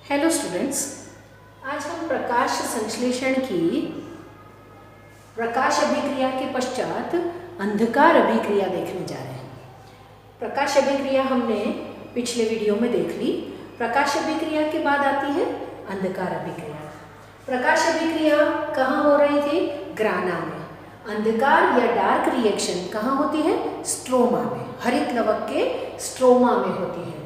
Hello students, आज हम प्रकाश संश्लेषण की प्रकाश अभिक्रिया के पश्चात अंधकार अभिक्रिया देखने जा रहे हैं। प्रकाश अभिक्रिया हमने पिछले वीडियो में देख ली। प्रकाश अभिक्रिया के बाद आती है अंधकार अभिक्रिया। प्रकाश अभिक्रिया कहाँ हो रही थी? ग्राना में। अंधकार या डार्क रिएक्शन कहाँ होती है? स्ट्रोमा में, हरित लवक के स्ट्रोमा में होती है।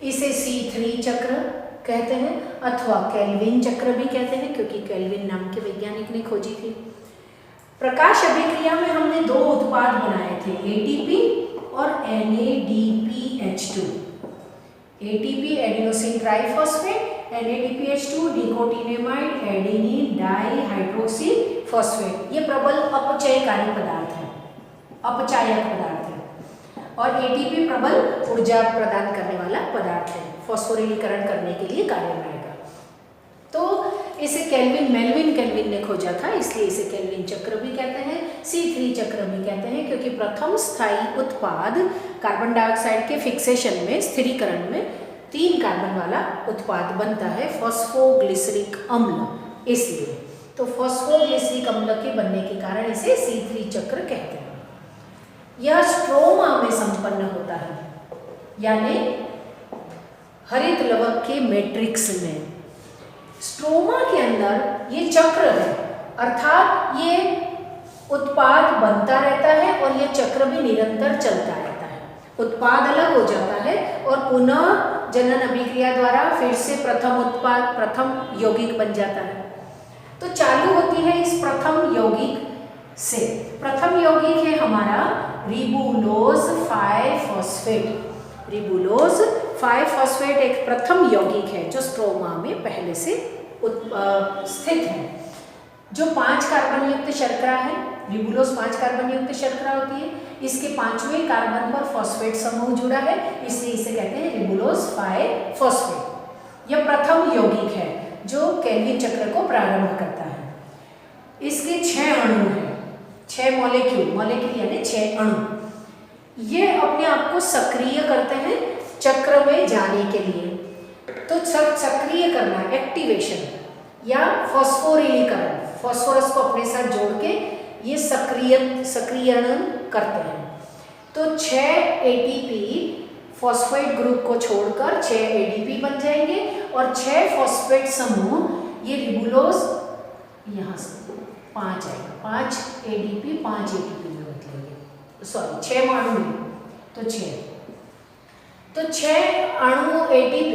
इसे C3 चक्र कहते हैं अथवा केल्विन चक्र भी कहते हैं, क्योंकि केल्विन नाम के वैज्ञानिक ने खोजी थी। प्रकाश अभिक्रिया में हमने दो उत्पाद बनाए थे, ATP और NADPH2। ATP adenosine triphosphate, NADPH2 nicotinamide adenine dihydroxy phosphate. ये प्रबल अपचयकारी पदार्थ है, अपचायक पदार्थ है। और ATP प्रबल ऊर्जा प्रदान करने वाला पदार्थ है, फॉस्फोरिलीकरण करने के लिए कार्य में आएगा। तो इसे मेल्विन केल्विन ने खोजा था, इसलिए इसे केल्विन चक्र भी कहते हैं, C3 चक्र भी कहते हैं, क्योंकि प्रथम स्थायी उत्पाद कार्बन डाइऑक्साइड के फिक्सेशन में, स्थिरीकरण में 3 कार्बन वाला उत्पाद बनता है, फॉस्फोग्लिसरिक अम्ल। इसलिए तो फॉस्फोग्लिसरिक अम्ल के बनने के कारण इसे C3 चक्र कहते हैं। यह स्ट्रोमा में संपन्न होता है, यानी हरित लवक के मैट्रिक्स में। स्ट्रोमा के अंदर ये चक्र है, अर्थात ये उत्पाद बनता रहता है और ये चक्र भी निरंतर चलता रहता है। उत्पाद अलग हो जाता है और पुनः जनन अभिक्रिया द्वारा फिर से प्रथम उत्पाद, प्रथम यौगिक बन जाता है। तो चालू होती है इस प्रथम यौगिक से। प्रथम यौगिक है हमारा रिबुलोज 5-फॉस्फेट। रिबुलोज 5-फॉस्फेट एक प्रथम यौगिक है जो स्ट्रोमा में पहले से स्थित है, जो 5 कार्बन युक्त शर्करा है। रिबुलोज 5 कार्बन युक्त शर्करा होती है। इसके 5वें कार्बन पर फॉस्फेट समूह जुड़ा है, इसलिए इसे कहते हैं रिबुलोज 5-फॉस्फेट। यह प्रथम यौगिक है जो केल्विन चक्र को प्रारंभ करता है। इसके 6 अणु हैं, 6 मॉलिक्यूल यानी 6 अणु। ये अपने आप को सक्रिय करते हैं चक्र में जाने के लिए। तो सक्रिय करना, एक्टिवेशन या फॉस्फोरिलीकरण, फॉस्फोरस को अपने साथ जोड़ के ये सक्रियण करते हैं। तो 6 ATP फॉस्फेट ग्रुप को छोड़कर 6 ADP बन जाएंगे और 6 फॉस्फेट समूह, ये रिबुलोज यहाँ से 5 आएगा, 5 ADP 5 ATP में बदलेंगे, सॉरी 6 अणु में, तो 6 अणु ATP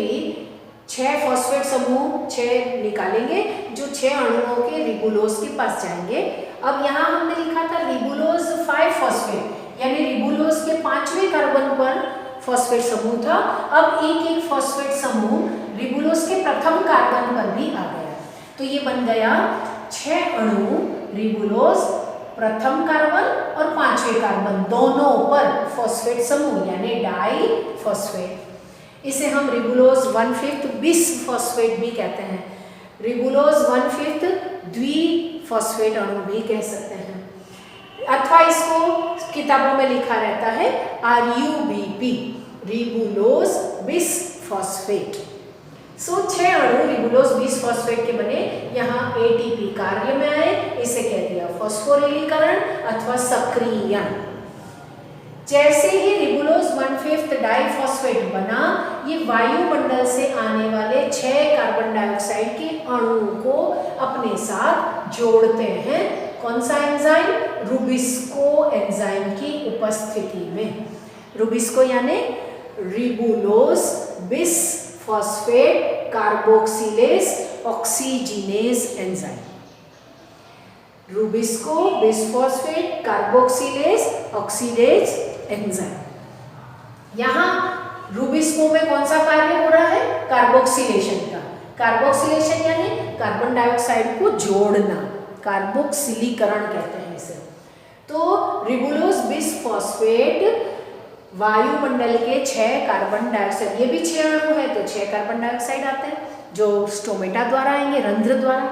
6 फॉस्फेट समूह 6 निकालेंगे, जो 6 अणुओं के रिबुलोज के पास जाएंगे। अब यहाँ हमने लिखा था रिबुलोज 5-फॉस्फेट, यानी रिबुलोज के 5वें कार्बन पर फॉस्फेट समूह था। अब एक फॉस्फेट समूह रिबुलोज के प्रथम कार्बन पर भी आ गया, तो ये बन गया 6 अणु रिबुलोज प्रथम कार्बन और 5वें कार्बन दोनों पर फॉस्फेट समूह यानी डाई फॉस्फेट। इसे हम रिबुलोज 1/5 बिस फॉस्फेट भी कहते हैं, रिबुलोज 1/5 द्विफॉस्फेट अणु भी कह सकते हैं, अथवा इसको किताबों में लिखा रहता है RUBP, रिबुलोज बिस फॉस्फेट। 6 अणु रिबुलोज 20 फॉस्फेट के बने। यहाँ ATP कार्य में आए, इसे कह दिया फॉस्फोरिलीकरण अथवा सक्रियण। जैसे ही रिबुलोज 1/5 डाइफॉस्फेट बना, ये वायुमंडल से आने वाले 6 कार्बन डाइऑक्साइड के अणुओं को अपने साथ जोड़ते हैं। कौन सा एंजाइम? रुबिस्को एंजाइम की उपस्थिति में। रुबिस्को यानी ribulose bis phosphate carboxylase oxygenase enzyme. RuBisCO bisphosphate carboxylase oxidase enzyme. यहाँ रुबिस्को में कौन सा कार्य हो रहा है? कार्बोक्सिलेशन का। कार्बोक्सिलेशन यानी कार्बन डाइऑक्साइड को जोड़ना, कार्बोक्सिलीकरण कहते हैं इसे। तो रिबुलोज बिसफॉस्फेट वायुमंडल के 6 कार्बन डाइऑक्साइड, ये भी 6 अणु है तो 6 कार्बन डाइऑक्साइड आते हैं जो स्टोमेटा द्वारा आएंगे, रंध्र द्वारा।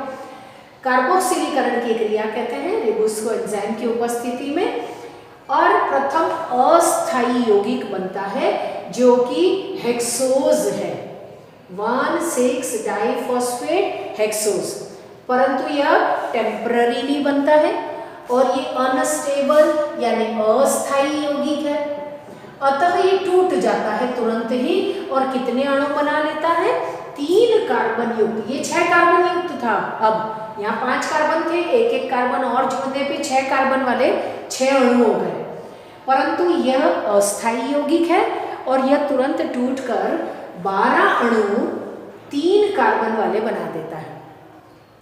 कार्बोक्सिलीकरण की क्रिया कहते हैं रिबुस्को एंजाइम की उपस्थिति में, और प्रथम अस्थायी यौगिक बनता है जो कि हेक्सोज है। 1,6 डाइफॉस्फेट हेक्सोज, परंतु यह टेम्पररीली बनता है और ये अनस्टेबल यानी अस्थायी यौगिक है, अतः ये टूट जाता है तुरंत ही और कितने अणु बना लेता है? 3 कार्बन युक्त। ये 6 कार्बन युक्त था, अब यहाँ 5 कार्बन थे, एक एक कार्बन और जोड़ने पे 6 कार्बन वाले 6 अणु हो गए, परंतु यह अस्थायी यौगिक है और यह तुरंत टूटकर 12 अणु 3 कार्बन वाले बना देता है।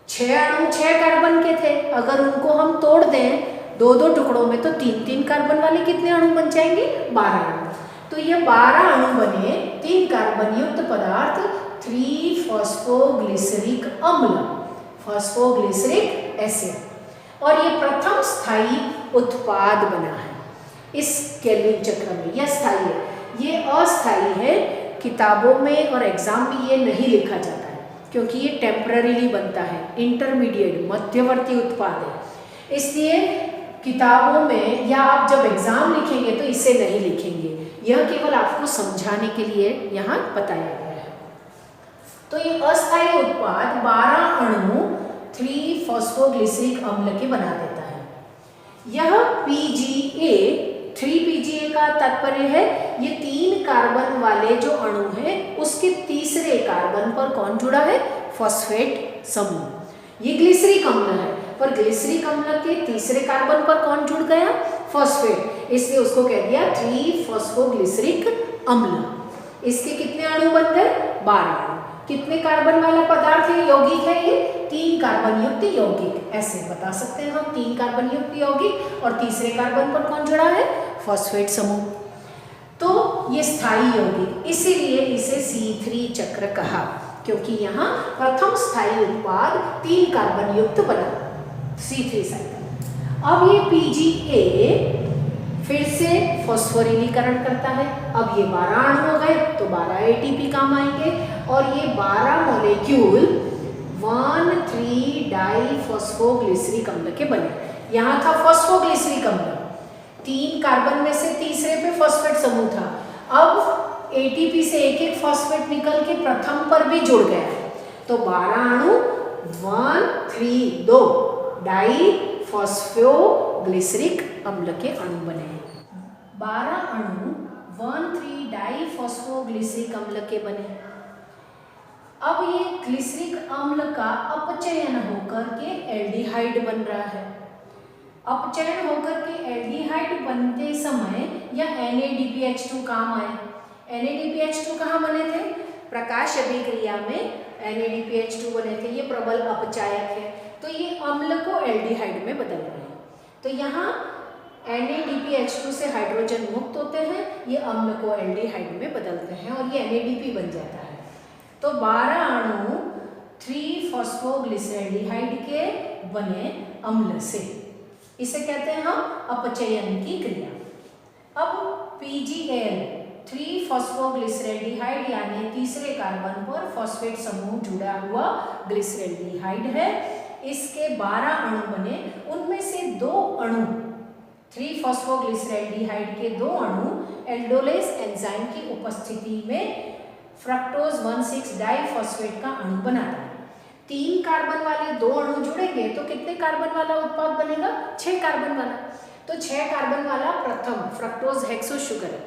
6 अणु 6 कार्बन के थे, अगर उनको हम तोड़ दें 2-2 टुकड़ों में तो 3-3 कार्बन वाले कितने अणु बन जाएंगे? 12 अणु। तो ये 12 अणु बने 3 कार्बन युक्त पदार्थ 3-फॉस्फोग्लिसरिक अम्ल, फॉस्फोग्लिसरिक एसिड, और ये प्रथम स्थायी उत्पाद बना है इस केल्विन चक्र में। यह स्थायी है, ये अस्थायी है। किताबों में और एग्जाम में ये नहीं लिखा जाता है क्योंकि ये टेम्पररीली बनता है, इंटरमीडिएट मध्यवर्ती उत्पाद है, इसलिए किताबों में या आप जब एग्जाम लिखेंगे तो इसे नहीं लिखेंगे, यह केवल आपको समझाने के लिए यहाँ बताया गया है। तो ये अस्थायी उत्पाद 12 अणु 3-फॉस्फोग्लिसरिक अम्ल के बना देता है। यह PGA, 3PGA का तात्पर्य है ये 3 कार्बन वाले जो अणु हैं उसके तीसरे कार्बन पर कौन जुड़ा है? फॉस्फेट समूह। ये ग्लिसरिक अम्ल है, पर ग्लिसरिक अम्ल के तीसरे कार्बन पर कौन जुड़ गया? फॉस्फेट, इसलिए उसको कह दिया 3-फॉस्फोग्लिसरिक अम्ल। इसके कितने अणु बन गए? 12 अणु। कितने कार्बन वाला पदार्थ है, यौगिक है ये? 3 कार्बन युक्त यौगिक, ऐसे बता सकते हैं हम, 3 कार्बन युक्त यौगिक और तीसरे कार्बन पर कौन जुड़ा है? फॉस्फेट समूह। तो ये स्थायी यौगिक, इसीलिए इसे C3 चक्र कहा, क्योंकि यहाँ प्रथम स्थायी उत्पाद 3 कार्बन युक्त बना, C3 साइकिल। अब ये PGA फिर से फॉस्फोरिलीकरण करता है, अब ये 12 अणु हो गए तो 12 ATP काम आएंगे और ये 12 मॉलिक्यूल 1,3 डाइफॉस्फोग्लिसरिक अम्ल के बने। यहाँ था फॉस्फोग्लिसरिक अम्ल, 3 कार्बन में से तीसरे पे फॉस्फेट समूह था, अब ATP से एक एक फॉस्फेट निकल के प्रथम पर भी जुड़ गया है, तो 12 अणु 1,3 डाइफॉस्फोग्लिसरिक अम्ल के अणु बने। 12 अणु 1,3 डाइफॉस्फोग्लिसरिक अम्ल के बने। अब ये ग्लिसरिक अम्ल का अपचयन होकर के एल्डिहाइड बन रहा है। अपचयन होकर के एल्डिहाइड बनते समय यह NADPH2 काम आए। NADPH2 कहाँ बने थे? प्रकाश अभिक्रिया में NADPH2 बने थे, ये प्रबल अपचायक है, तो ये अम्ल को एल्डिहाइड में बदल रहे हैं। तो यहाँ NADPH2 से हाइड्रोजन मुक्त होते हैं, ये अम्ल को एल्डिहाइड में बदलते हैं और ये NADP बन जाता है। तो 12 अणु 3-फॉस्फोग्लिसरैल्डिहाइड के बने अम्ल से, इसे कहते हैं हम अपचयन की क्रिया। अब PGL 3-फॉस्फोग्लिसरैल्डिहाइड यानी तीसरे कार्बन पर फॉस्फेट समूह जुड़ा हुआ ग्लिसरैल्डिहाइड है, इसके 12 अणु बने, उनमें से 2 अणु 3-फॉस्फोग्लिसरैल्डिहाइड के 2 अणु एल्डोलेस एंजाइम की उपस्थिति में फ्रक्टोज 1,6 डाइफॉस्फेट का अणु बनाता है। 3 कार्बन वाले 2 अणु जुड़ेंगे तो कितने कार्बन वाला उत्पाद बनेगा? 6 कार्बन वाला। तो 6 कार्बन वाला प्रथम फ्रक्टोज हेक्सोस शुगर है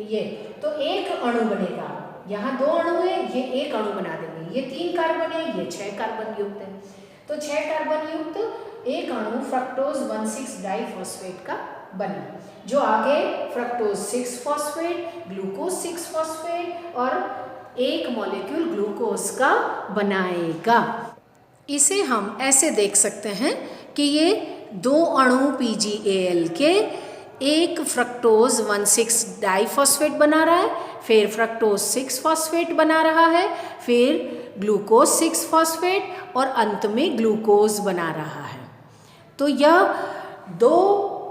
ये, तो 1 अणु बनेगा। यहाँ 2 अणु है, ये 1 अणु बना देंगे, ये 3 कार्बन है, ये 6 कार्बन युक्त है, तो 6 कार्बन युक्त 1 अणु फ्रक्टोज 1,6 डाइफॉस्फेट का बना, जो आगे फ्रक्टोज 6 फॉस्फेट, ग्लूकोज 6 फॉस्फेट और 1 मॉलिक्यूल ग्लूकोज का बनाएगा। इसे हम ऐसे देख सकते हैं कि ये 2 अणु PGAL के 1 फ्रक्टोज 1,6 डाइफॉस्फेट बना रहा है, फिर फ्रक्टोज 6 फॉस्फेट बना रहा है, फिर ग्लूकोज 6 फॉस्फेट और अंत में ग्लूकोज बना रहा है। तो यह 2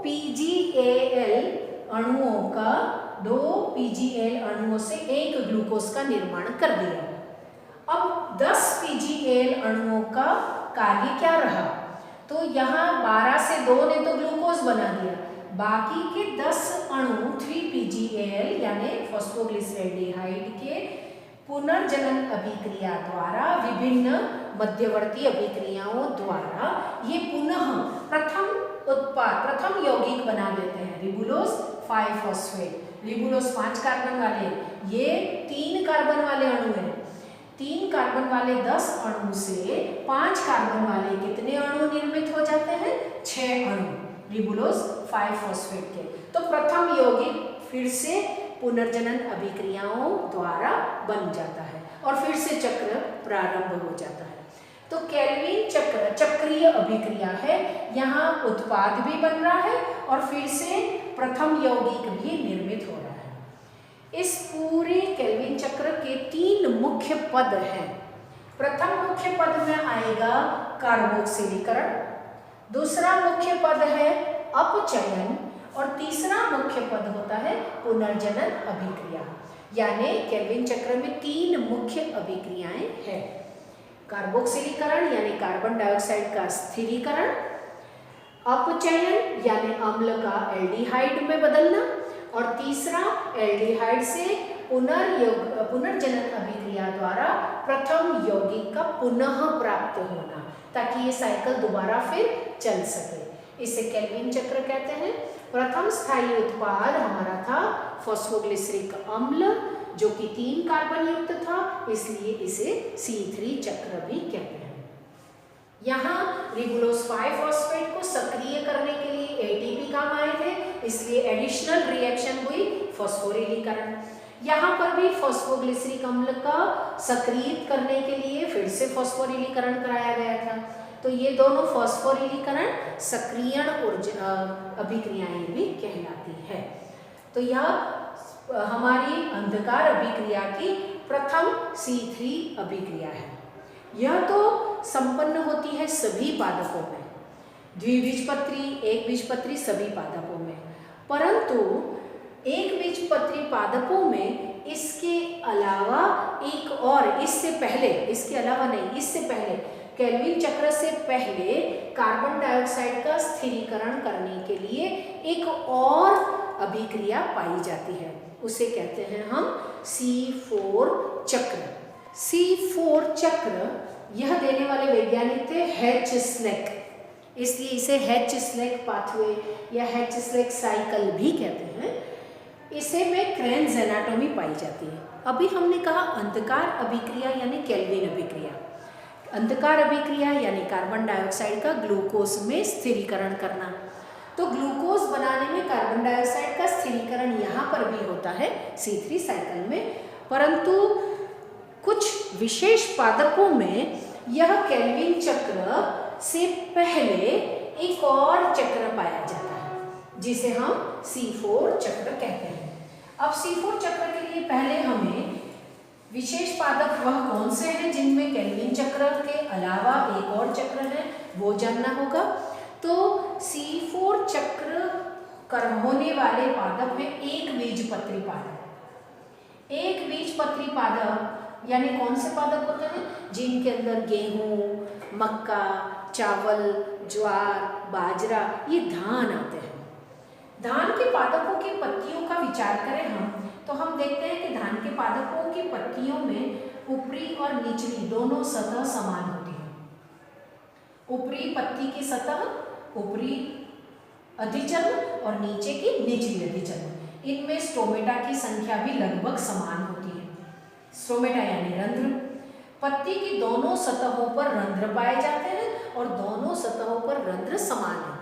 PGAL अणुओं से 1 ग्लूकोज का निर्माण कर दिया। अब 10 PGAL अणुओं का कार्य क्या रहा? तो यहाँ 12 से 2 ने तो ग्लूकोज बना दिया, बाकी के 10 अणु 3 PGAL यानी फॉस्फोग्लिसरैल्डिहाइड के पुनर्जनन अभिक्रिया द्वारा विभिन्न मध्यवर्ती अभिक्रियाओं द्वारा ये पुनः प्रथम उत्पाद, प्रथम यौगिक बना देते हैं। रिबुलोज 5 फॉस्फेट, रिबुलोज 5 कार्बन वाले, ये 3 कार्बन वाले अणु हैं। 3 कार्बन वाले 10 अणु से 5 कार्बन वाले कितने अणु निर्मित हो जाते हैं? 6 अणु रिबुलोज 5 फॉस्फेट के। तो प्रथम यौगिक फिर से पुनर्जनन अभिक्रियाओं द्वारा बन जाता है और फिर से चक्र प्रारंभ हो जाता है। तो केल्विन चक्र चक्रीय अभिक्रिया है, यहाँ उत्पाद भी बन रहा है और फिर से प्रथम यौगिक भी निर्मित हो रहा है। इस पूरे केल्विन चक्र के 3 मुख्य पद हैं। प्रथम मुख्य पद में आएगा कार्बोक्सिलीकरण, दूसरा मुख्य पद है अपचयन और तीसरा मुख्य पद होता है पुनर्जनन अभिक्रिया। यानी केल्विन चक्र में 3 मुख्य अभिक्रियाएं हैं। कार्बोक्सिलीकरण यानी कार्बन डाइऑक्साइड का स्थिरीकरण, अपचयन यानी अम्ल का एल्डिहाइड में बदलना और तीसरा एल्डिहाइड से पुनर्जनन अभिक्रिया द्वारा प्रथम यौगिक का पुनः प्राप्त होना, ताकि ये साइकिल दोबारा फिर चल सके। इसे केल्विन चक्र कहते हैं। प्रथम स्थायी उत्पाद हमारा था फॉस्फोग्लिसरिक अम्ल, जो कि 3 कार्बन युक्त था, इसलिए इसे C3 चक्र भी कहते हैं। यहाँ रिबुलोज 5 फॉस्फेट को सक्रिय करने के लिए ATP काम आए थे, इसलिए एडिशनल रिएक्शन हुई फॉस्फोरिलीकरण। यहाँ पर भी फॉस्फोग्लिसरिक अम्ल का सक्रिय करने के लिए फिर से फॉस्फोरिलीकरण कराया गया था। तो ये दोनों फॉस्फोरिलीकरण सक्रियण ऊर्जा अभिक्रियाएं भी कहलाती है। तो यह हमारी अंधकार अभिक्रिया की प्रथम C3 अभिक्रिया है। यह तो संपन्न होती है सभी पादपों में, द्विबीजपत्री, एकबीजपत्री सभी पादपों में, परंतु एकबीजपत्री पादपों में इसके अलावा एक और, इससे पहले, इसके अलावा नहीं, इससे पहले केल्विन चक्र से पहले कार्बन डाइऑक्साइड का स्थिरीकरण करने के लिए एक और अभिक्रिया पाई जाती है, उसे कहते हैं हम C4 चक्र। C4 चक्र यह देने वाले वैज्ञानिक थे H. स्लेक, इसलिए इसे H. स्लेक पाथवे या H. स्लेक साइकिल भी कहते हैं। इसे में क्रेन्स एनाटॉमी पाई जाती है। अभी हमने कहा अंधकार अभिक्रिया यानी केल्विन अभिक्रिया। अंधकार अभिक्रिया यानी कार्बन डाइऑक्साइड का ग्लूकोज में स्थिरीकरण करना। तो ग्लूकोज बनाने में कार्बन डाइऑक्साइड का स्थिरीकरण यहाँ पर भी होता है C3 साइकिल में, परंतु कुछ विशेष पादपों में यह केल्विन चक्र से पहले एक और चक्र पाया जाता है, जिसे हम C4 चक्र कहते हैं। अब C4 चक्र के लिए पहले हमें विशेष पादप वह कौन से हैं जिनमें केल्विन चक्र के अलावा एक और चक्र है, वो जानना होगा। तो C4 चक्र कर होने वाले पादप हैं एकबीजपत्री पादप। एकबीजपत्री पादप यानी कौन से पादप होते हैं? जिनके अंदर गेहूं, मक्का, चावल, ज्वार, बाजरा, ये धान आते हैं। धान के पादपों की पत्तियों का विचार करें हम, तो हम देखते हैं कि धान के पादपों की पत्तियों में ऊपरी और निचली दोनों सतह समान होती है। ऊपरी पत्ती की सतह, ऊपरी अधिचर्म और नीचे की निचली अधिचर्म, इनमें स्टोमेटा की संख्या भी लगभग समान होती है। स्टोमेटा यानी रंध्र। पत्ती की दोनों सतहों पर रंध्र पाए जाते हैं और दोनों सतहों पर रंध्र समान है,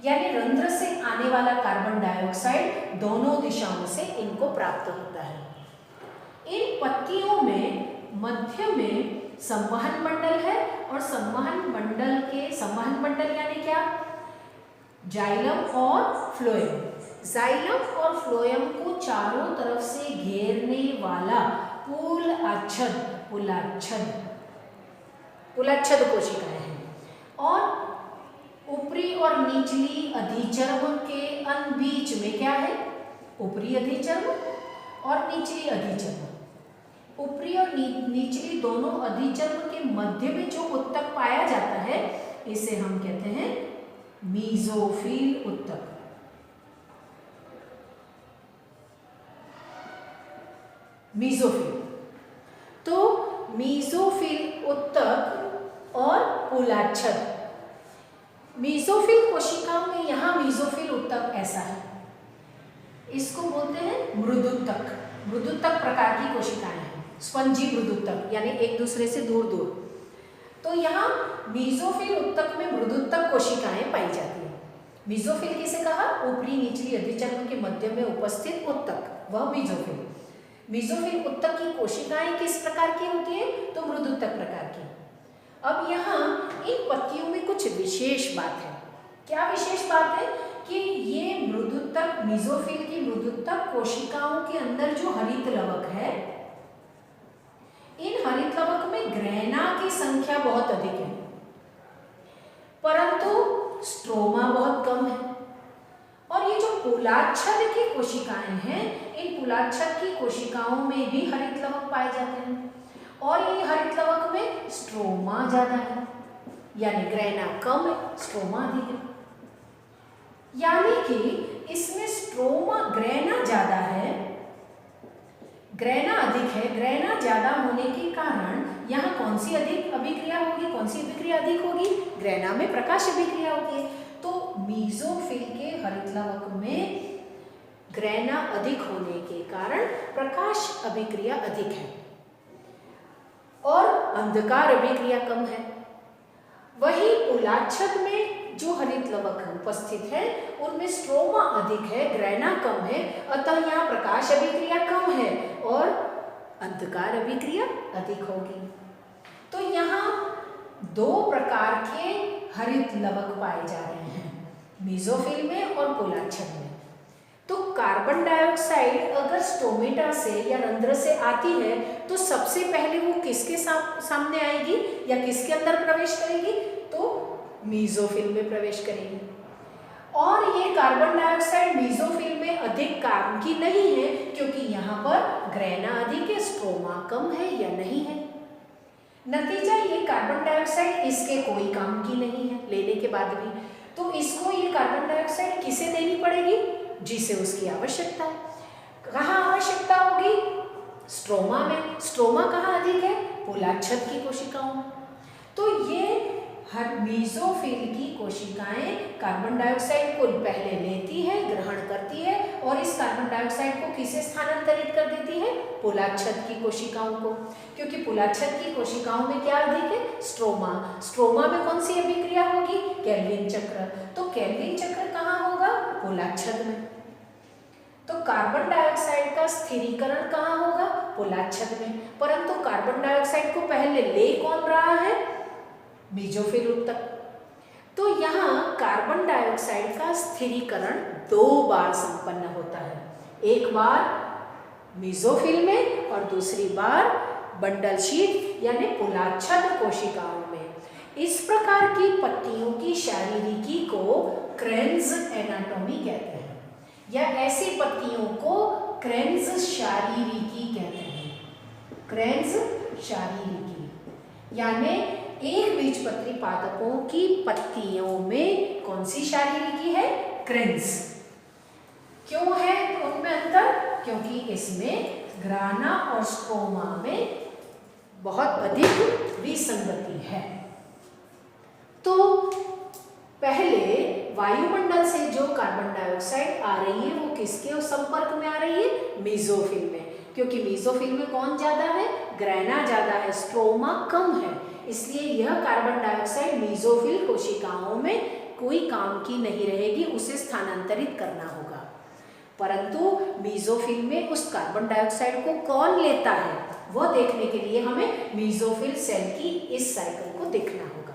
यानी रंध्र से आने वाला कार्बन डाइऑक्साइड दोनों दिशाओं से इनको प्राप्त होता है। इन पत्तियों में मध्य में संवहन मंडल है और संवहन मंडल यानी क्या? जाइलम और फ्लोएम। जाइलम और फ्लोएम को चारों तरफ से घेरने वाला पुलाच्छद कोशिकाएं हैं और ऊपरी और निचली अधिचर्म के बीच में क्या है? ऊपरी अधिचर्म और निचली अधिचर्म। ऊपरी और निचली दोनों अधिचर्म के मध्य में जो उत्तक पाया जाता है, इसे हम कहते हैं मीजोफिल उत्तक। मीजोफिल। मीसोफिल उत्तक और पुलाच्छद। मीसोफिल कोशिकाओं में यहाँ मीसोफिल उत्तक ऐसा है, इसको बोलते हैं मृदुत्तक। मृदुत्तक प्रकार की कोशिकाएं हैं, स्पंजी मृदुत्तक, यानी एक दूसरे से दूर दूर। तो यहाँ मीसोफिल उत्तक में मृदुत्तक कोशिकाएं पाई जाती है। मीसोफिल किसे कहा? ऊपरी निचली अधिचर्म के मध्य में उपस्थित उत्तक, वह मीसोफिल। मीसोफिल उत्तक की कोशिकाएं किस प्रकार की होती है? तो मृदुत्तक प्रकार की। अब यहाँ इन पत्तियों में कुछ विशेष बात है। क्या विशेष बात है? कि ये मृदुत्तक, मीसोफिल की मृदुत्तक कोशिकाओं के अंदर जो हरित लवक है, इन हरित लवक में ग्रैना की संख्या बहुत अधिक है, परंतु स्ट्रोमा बहुत कम है। और ये जो पुलाच्छद की कोशिकाएं हैं, इन पुलाच्छद की कोशिकाओं में भी हरित लवक पाए जाते हैं, और ये हरित लवक में स्ट्रोमा ज्यादा है, यानी ग्रैना कम है, स्ट्रोमा अधिक है। यानी कि इसमें स्ट्रोमा, ग्रैना ज्यादा है, ग्रैना अधिक है। ग्रैना ज्यादा होने के कारण यहाँ कौन सी अधिक अभिक्रिया होगी? कौन सी अभिक्रिया अधिक होगी? ग्रैना में प्रकाश अभिक्रिया होती है। तो मीसोफिल के हरित लवक में ग्रैना अधिक होने के कारण प्रकाश अभिक्रिया अधिक है और अंधकार अभिक्रिया कम है। वही पुलाच्छद में जो हरित लवक उपस्थित है, उनमें स्ट्रोमा अधिक है, ग्रैना कम है, अतः यहाँ प्रकाश अभिक्रिया कम है और अंधकार अभिक्रिया अधिक होगी। तो यहाँ दो प्रकार के हरित लवक पाए जा रहे हैं, मीसोफिल में और पुलाच्छद में। तो कार्बन डाइऑक्साइड अगर स्टोमेटा से या रंध्र से आती है, तो सबसे पहले वो किसके सामने आएगी या किसके अंदर प्रवेश करेगी? तो मीसोफिल में प्रवेश करेगी। और ये कार्बन डाइऑक्साइड मीसोफिल में अधिक काम की नहीं है, क्योंकि यहाँ पर ग्रैना अधिक है, स्ट्रोमा कम है या नहीं है। नतीजा ये कार्बन डाइऑक्साइड इसके कोई काम की नहीं है लेने के बाद भी, तो इसको ये कार्बन डाइऑक्साइड किसे देनी पड़ेगी? जिसे उसकी आवश्यकता है। कहाँ आवश्यकता होगी? स्ट्रोमा में। स्ट्रोमा कहाँ अधिक है? पुलाच्छद की कोशिकाओं में। तो ये हर मीसोफिल की कोशिकाएं कार्बन डाइऑक्साइड को पहले लेती है, ग्रहण करती है, और इस कार्बन डाइऑक्साइड को किसे स्थानांतरित कर देती है? पुलाच्छद की कोशिकाओं को, क्योंकि पुलाच्छद की कोशिकाओं में क्या अधिक है? स्ट्रोमा। स्ट्रोमा में कौन सी अभिक्रिया होगी? केल्विन चक्र। तो केल्विन चक्र कहाँ होगा? पुलाच्छद में। तो कार्बन डाइऑक्साइड का स्थिरीकरण कहाँ होगा? पुलाच्छद में। परंतु कार्बन डाइऑक्साइड को पहले ले कौन रहा है? मीसोफिल उत्तक। तो यहाँ कार्बन डाइऑक्साइड का स्थिरीकरण दो बार संपन्न होता है, एक बार मीसोफिल में और दूसरी बार बंडल शीट यानी पुलाच्छद कोशिकाओं में। इस प्रकार की पत्तियों की शारीरिकी को क्रेन्ज एनाटॉमी कहते हैं, या ऐसी पत्तियों को क्रेन्ज शारीरिकी कहते हैं। क्रेन्ज शारीरिकी यानी एक बीजपत्री पादपों की पत्तियों में कौन सी शारीरिकी है? क्रेन्ज। क्यों है उनमें अंतर? क्योंकि इसमें ग्राना और स्ट्रोमा में बहुत अधिक विसंगति है। तो पहले वायुमंडल से जो कार्बन डाइऑक्साइड आ रही है वो किसके संपर्क में आ रही है? मीसोफिल में। क्योंकि मीसोफिल में कौन ज्यादा है? ग्रैना ज्यादा है, स्ट्रोमा कम है, इसलिए यह कार्बन डाइऑक्साइड मीसोफिल कोशिकाओं में कोई काम की नहीं रहेगी, उसे स्थानांतरित करना होगा। परंतु मीसोफिल में उस कार्बन डाइऑक्साइड को कौन लेता है, वह देखने के लिए हमें मीसोफिल सेल की इस साइकिल को देखना होगा।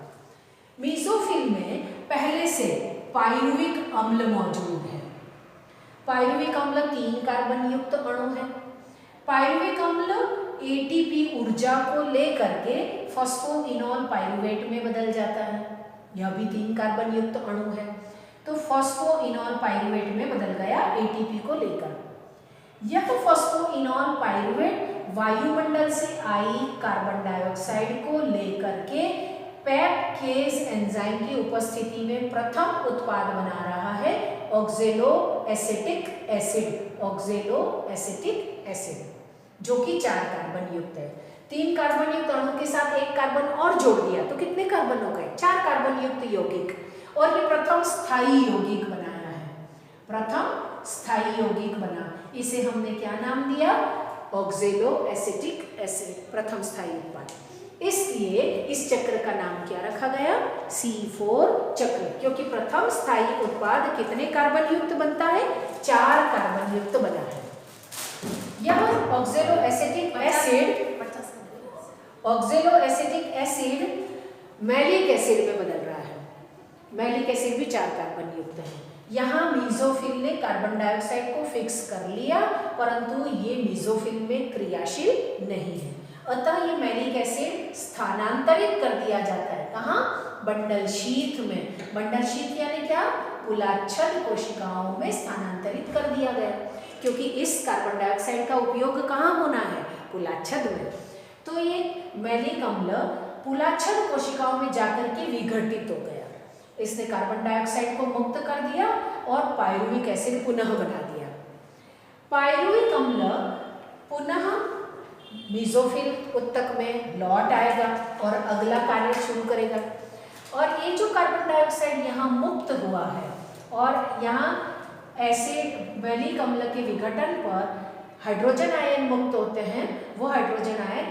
मीसोफिल में पहले से पाइरुविक अम्ल मौजूद है। पाइरुविक अम्ल 3 कार्बन युक्त अणु है। पाइरुविक अम्ल एटीपी ऊर्जा को लेकर के फॉस्फोइनॉल पाइरुवेट में बदल जाता है। यह भी 3 कार्बन युक्त अणु है, तो फॉस्फोइनॉल पाइरुवेट में बदल गया एटीपी को लेकर। यह फॉस्फोइनॉल पाइरुवेट वायुमंडल से आई कार्बन डाइऑक्साइड को लेकर के पेप्केज एंजाइम की उपस्थिति में प्रथम उत्पाद बना रहा है ऑक्जेलो एसिटिक एसिड। ऑक्जेलो एसिटिक एसिड जो कि 4 कार्बन युक्त है। 3 कार्बन युक्त अणु के साथ एक कार्बन और जोड़ दिया तो कितने कार्बन हो गए? 4 कार्बन युक्त यौगिक। और ये प्रथम स्थायी यौगिक बनाया है, प्रथम स्थायी यौगिक बना। इसे हमने क्या नाम दिया? ऑक्जेलो एसिटिक एसिड, प्रथम स्थायी उत्पाद। इसलिए इस चक्र का नाम क्या रखा गया? C4 चक्र, क्योंकि प्रथम स्थायी उत्पाद कितने कार्बन युक्त बनता है? 4 कार्बन युक्त बना है। यह ऑक्जेलो एसिटिक एसिड मैलिक एसिड में बदल रहा है। मैलिक एसिड भी 4 कार्बन युक्त है। यहाँ मीसोफिल ने कार्बन डाइऑक्साइड को फिक्स कर लिया, परंतु ये मीसोफिल में क्रियाशील नहीं है, अतः ये मैलिक एसिड स्थानांतरित कर दिया जाता है। कहाँ? बंडल शीथ में। बंडल शीथ यानी क्या? पुलाच्छद कोशिकाओं में स्थानांतरित कर दिया गया, क्योंकि इस कार्बन डाइऑक्साइड का उपयोग कहाँ होना है? पुलाच्छद में। तो ये मैलिक अम्ल पुलाच्छद कोशिकाओं में जाकर के विघटित हो गया। इसने कार्बन डाइऑक्साइड को मुक्त कर दिया और पायरुविक एसिड पुनः बना दिया। पायरुविक अम्ल पुनः मीसोफिल ऊतक में लौट आएगा और अगला कार्य शुरू करेगा। और ये जो कार्बन डाइऑक्साइड यहाँ मुक्त हुआ है और यहाँ एसिड मैलिक अम्ल के विघटन पर हाइड्रोजन आयन मुक्त होते हैं, वो हाइड्रोजन आयन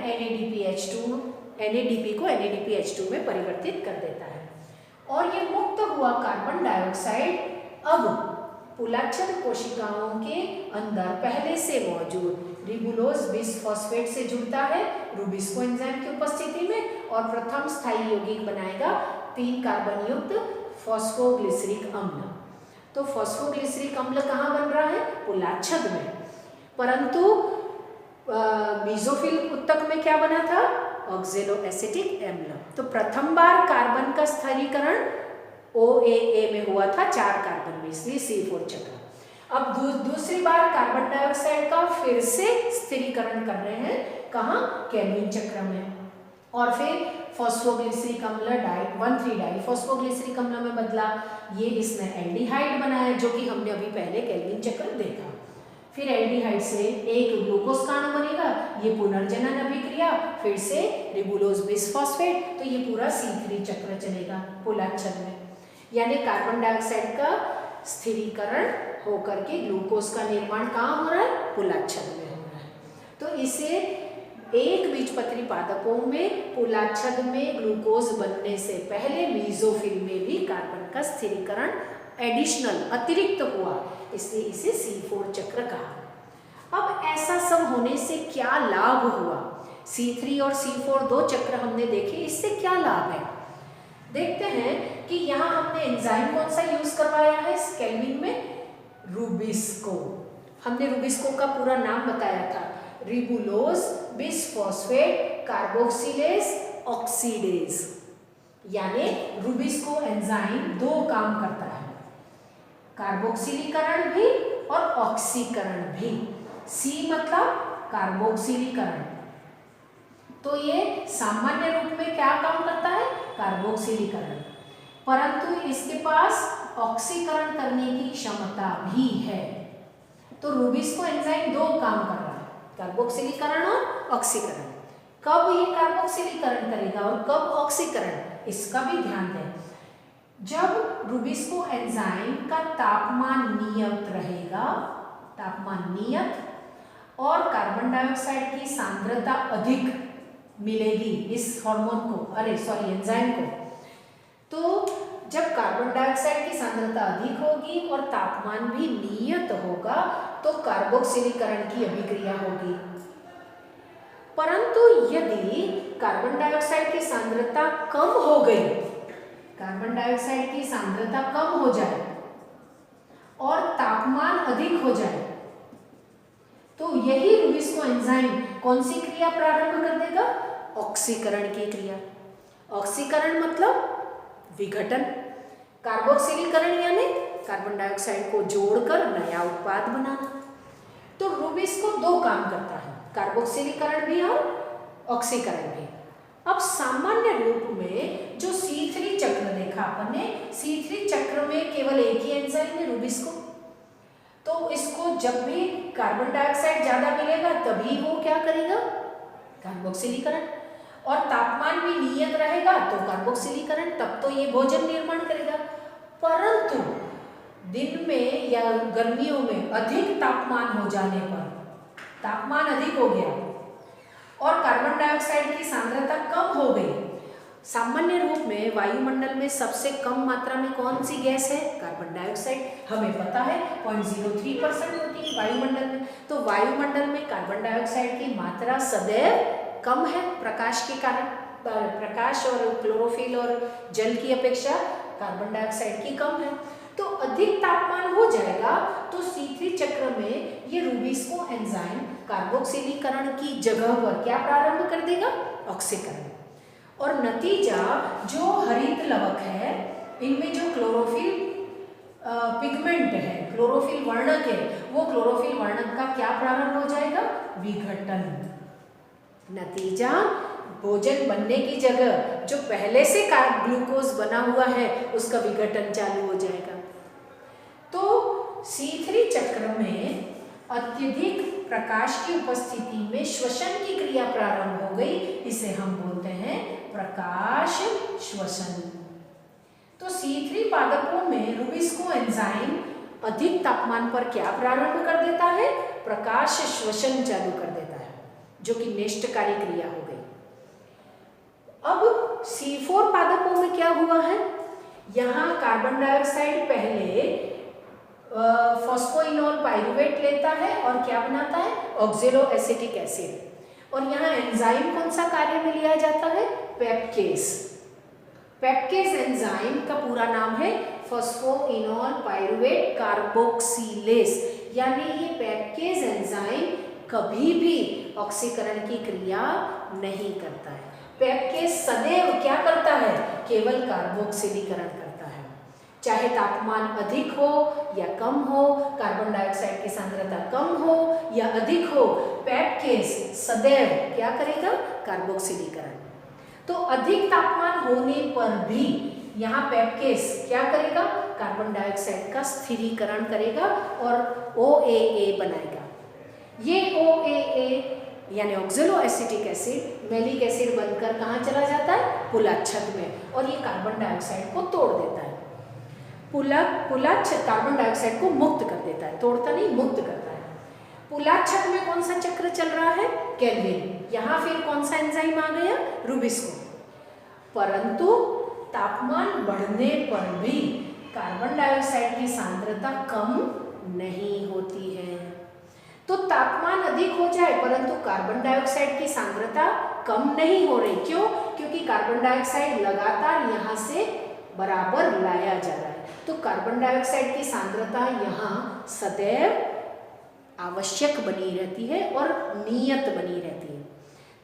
NADP को NADPH2 में परिवर्तित कर देता है। और ये मुक्त हुआ कार्बन डाइऑक्साइड अब पुलाच्छद कोशिकाओं के अंदर पहले से मौजूद रिबुलोज बिसफॉस्फेट से जुड़ता है रूबिस्को एंजाइम की उपस्थिति में और प्रथम स्थायी यौगिक बनाएगा 3 कार्बन युक्त फॉस्फोग्लिसरिक अम्ल। तो फॉस्फोग्लिसरिक अम्ल कहाँ बन रहा है? पुलाच्छद में। परंतु मीसोफिल ऊतक में क्या बना था? ऑक्जेलो एसिटिक अम्ल। तो प्रथम बार कार्बन का स्थिरीकरण OAA में हुआ था 4 कार्बन में, इसलिए C4 चक्र। अब दूसरी बार कार्बन डाइऑक्साइड का फिर से स्थिरीकरण कर रहे हैं, कहाँ? केल्विन चक्र में। और फिर फॉस्फोग्लिसरिक अम्ल 1,3 डाइफॉस्फोग्लिसरिक अम्ल में बदला। ये इसने एल्डिहाइड बनाया, जो कि हमने अभी पहले केल्विन चक्र देखा। फिर एल्डिहाइड से एक ग्लूकोज का अणु बनेगा, ये पुनर्जनन अभिक्रिया, फिर से रिबुलोज बिसफॉस्फेट, तो ये पूरा C3 चक्र चलेगा पुलाच्छद में। यानी कार्बन डाइऑक्साइड का स्थिरीकरण होकर के ग्लूकोज का निर्माण कहाँ हो रहा है? पुलाच्छद में हो रहा है। तो इसे एक बीजपत्री पादपों में पुलाच्छद में ग्लूकोज बनने से पहले मीसोफिल में भी कार्बन का स्थिरीकरण एडिशनल अतिरिक्त हुआ, इसलिए इसे C4 चक्र कहा। अब ऐसा सब होने से क्या लाभ हुआ? C3 और C4 2 चक्र हमने देखे, इससे क्या लाभ है? देखते हैं कि यहाँ हमने एंजाइम कौन सा यूज करवाया है इस केल्विन में? रूबिस्को। हमने रूबिस्को का पूरा नाम बताया था, रिबुलोज बिसफॉस्फेट कार्बोक्सिलेज ऑक्सीडेज। यानी रूबिस्को एंजाइम 2 काम करता है, कार्बोक्सिलीकरण भी और ऑक्सीकरण भी। C मतलब कार्बोक्सिलीकरण, तो ये सामान्य रूप में क्या काम करता है? कार्बोक्सिलीकरण, परंतु इसके पास ऑक्सीकरण करने की क्षमता भी है। तो रूबिस्को एंजाइम 2 काम कर रहा है, कार्बोक्सिलीकरण और ऑक्सीकरण। कब ये कार्बोक्सिलीकरण करेगा और कब ऑक्सीकरण, इसका भी ध्यान दें। जब रूबिस्को एंजाइम का तापमान नियत रहेगा, तापमान नियत, और कार्बन डाइऑक्साइड की सांद्रता अधिक मिलेगी इस हार्मोन को, एंजाइम को, तो जब कार्बन डाइऑक्साइड की सांद्रता अधिक होगी और तापमान भी नियत होगा तो कार्बोक्सिलीकरण की अभिक्रिया होगी। परंतु यदि कार्बन डाइऑक्साइड की सांद्रता कम हो गई, कार्बन डाइऑक्साइड की सांद्रता कम हो जाए और तापमान अधिक हो जाए, तो यही रूबिस्को एंजाइम कौन सी क्रिया प्रारंभ कर देगा? ऑक्सीकरण की क्रिया। ऑक्सीकरण मतलब विघटन, कार्बोक्सिलीकरण यानी कार्बन डाइऑक्साइड को जोड़कर नया उत्पाद बनाना। तो रूबिस्को 2 काम करता है, कार्बोक्सिलीकरण भी और ऑक्सीकरण भी। अब सामान्य रूप में जो C3 चक्र देखा अपन ने, C3 चक्र में केवल एक ही एंजाइम है रूबिस्को। तो इसको जब भी कार्बन डाइऑक्साइड ज्यादा मिलेगा तभी वो क्या करेगा? कार्बोक्सिलीकरण। और तापमान भी नियत रहेगा तो कार्बोक्सिलीकरण, तब तो ये भोजन निर्माण करेगा। परंतु दिन में या गर्मियों में अधिक तापमान हो जाने पर, तापमान अधिक हो गया और कार्बन डाइऑक्साइड की सांद्रता कम हो गई। सामान्य रूप में वायुमंडल में सबसे कम मात्रा में कौन सी गैस है? Carbon dioxide. हमें पता है 0.03% होती है वायुमंडल में। तो वायुमंडल में कार्बन डाइऑक्साइड की मात्रा सदैव कम है प्रकाश के कारण। प्रकाश और क्लोरोफिल और जल की अपेक्षा कार्बन डाइऑक्साइड की कम है। तो अधिक तापमान हो जाएगा तो C3 चक्र में ये रूबिस्को एंजाइम कार्बोक्सिलीकरण की जगह पर क्या प्रारंभ कर देगा? ऑक्सीकरण। और नतीजा जो हरित लवक है, इनमें जो क्लोरोफिल पिगमेंट है, क्लोरोफिल वर्णक है, वो क्लोरोफिल वर्णक का क्या प्रारंभ हो जाएगा? विघटन। नतीजा भोजन बनने की जगह जो पहले से ग्लूकोज बना हुआ है उसका विघटन चालू हो जाएगा। तो C3 चक्र में अत्यधिक प्रकाश की उपस्थिति में श्वसन की क्रिया प्रारंभ हो गई, इसे हम बोलते हैं प्रकाश श्वसन। तो C3 पादपों में रूबिस्को एंजाइम अधिक तापमान पर क्या प्रारंभ कर देता है? प्रकाश श्वसन चालू कर देता है, जो कि नेष्टकारी क्रिया हो गई। अब C4 पादपों में क्या हुआ है? यहाँ कार्बन डाइऑक्साइड पहले फॉस्फोइनोल पाइरुवेट लेता है और क्या बनाता है? ऑक्जेलो एसिटिक एसिड। और यहाँ एंजाइम कौन सा कार्य में लिया जाता है? पेप्केस। पेप्केस एंजाइम का पूरा नाम है फॉस्फोइनोल पाइरुवेट कार्बोक्सिलेस। यानी ये पेप्केस एंजाइम कभी भी ऑक्सीकरण की क्रिया नहीं करता है। पेप्केस सदैव क्या करता है? केवल कार्बोक्सिलीकरण करता है। चाहे तापमान अधिक हो या कम हो, कार्बन डाइऑक्साइड की सांद्रता कम हो या अधिक हो, पेप्केस सदैव क्या करेगा? कार्बोक्सिलीकरण। तो अधिक तापमान होने पर भी यहाँ पेप्केस क्या करेगा? कार्बन डाइऑक्साइड का स्थिरीकरण करेगा और OAA बनाएगा। ये OAA यानी ऑक्जेलो एसिटिक एसिड मैलिक एसिड बनकर कहाँ चला जाता है? पुलाच्छद में, और ये कार्बन डाइऑक्साइड को तोड़ देता है। पुलाच्छद कार्बन डाइऑक्साइड को मुक्त कर देता है, तोड़ता नहीं, मुक्त करता है। पुलाच्छद में कौन सा चक्र चल रहा है? केल्विन। यहाँ फिर कौन सा एंजाइम आ गया? रूबिस्को। परंतु तापमान बढ़ने पर भी कार्बन डाइऑक्साइड की सांद्रता कम नहीं होती है। तो तापमान अधिक हो जाए परंतु कार्बन डाइऑक्साइड की सांद्रता कम नहीं हो रही। क्यों? क्योंकि कार्बन डाइऑक्साइड लगातार यहाँ से बराबर लाया जा रहा है। तो कार्बन डाइऑक्साइड की सांद्रता यहाँ सदैव आवश्यक बनी रहती है और नियत बनी रहती है।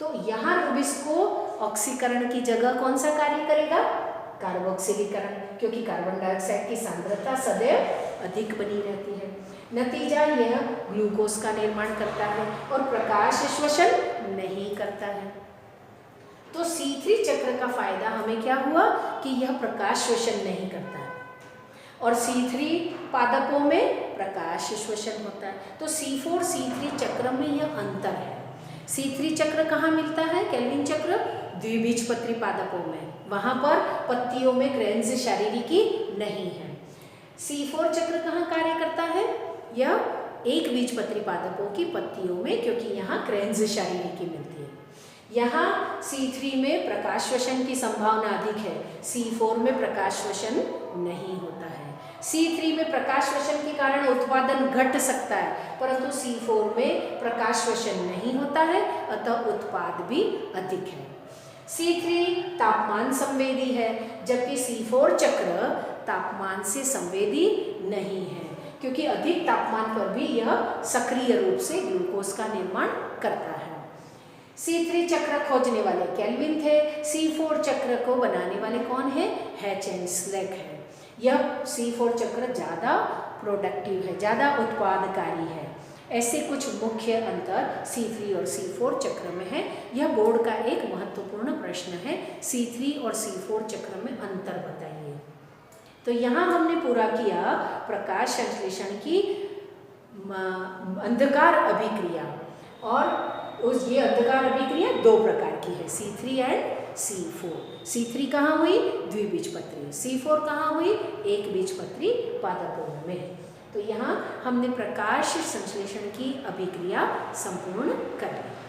तो यहाँ रूबिस्को ऑक्सीकरण की जगह कौन सा कार्य करेगा? कार्बोक्सिलीकरण, क्योंकि कार्बन डाइऑक्साइड की सांद्रता सदैव अधिक बनी रहती है। नतीजा यह ग्लूकोज का निर्माण करता है और प्रकाश श्वसन नहीं करता है। तो C3 चक्र का फायदा हमें क्या हुआ कि यह प्रकाश श्वसन नहीं करता है और C3 पादपों में प्रकाश श्वसन होता है। तो C4 C3 चक्र में यह अंतर है। C3 चक्र कहाँ मिलता है? केल्विन चक्र द्विबीजपत्री पादपों में, वहाँ पर पत्तियों में क्रेन्ज शारीरिकी नहीं है। C4 चक्र कहाँ कार्य करता है? यह एक बीजपत्री पादपों की पत्तियों में, क्योंकि यहाँ क्रेन्ज शारीरिकी मिलती है। यहाँ C3 में प्रकाश श्वसन की संभावना अधिक है, C4 में प्रकाश श्वसन नहीं होता है। C3 में प्रकाश श्वसन के कारण उत्पादन घट सकता है, परंतु C4 में प्रकाश श्वसन नहीं होता है, अतः उत्पाद भी अधिक है। C3 तापमान संवेदी है, जबकि C4 चक्र तापमान से संवेदी नहीं है, क्योंकि अधिक तापमान पर भी यह सक्रिय रूप से ग्लूकोज का निर्माण करता है। C3 चक्र खोजने वाले केल्विन थे। C4 चक्र को बनाने वाले कौन है? हैच एंड स्लेक है। यह C4 चक्र ज़्यादा प्रोडक्टिव है, ज़्यादा उत्पादकारी है। ऐसे कुछ मुख्य अंतर C3 और C4 चक्र में है। यह बोर्ड का एक महत्वपूर्ण प्रश्न है। C3 और C4 चक्र में अंतर बताइए। तो यहाँ हमने पूरा किया प्रकाश संश्लेषण की अंधकार अभिक्रिया और उस ये अंधकार अभिक्रिया दो प्रकार की है, C3 एंड C4। C3 कहाँ हुई? द्विबीजपत्री। C4 कहाँ हुई? एक बीजपत्री पादपों में। तो यहाँ हमने प्रकाश संश्लेषण की अभिक्रिया संपूर्ण कर ली।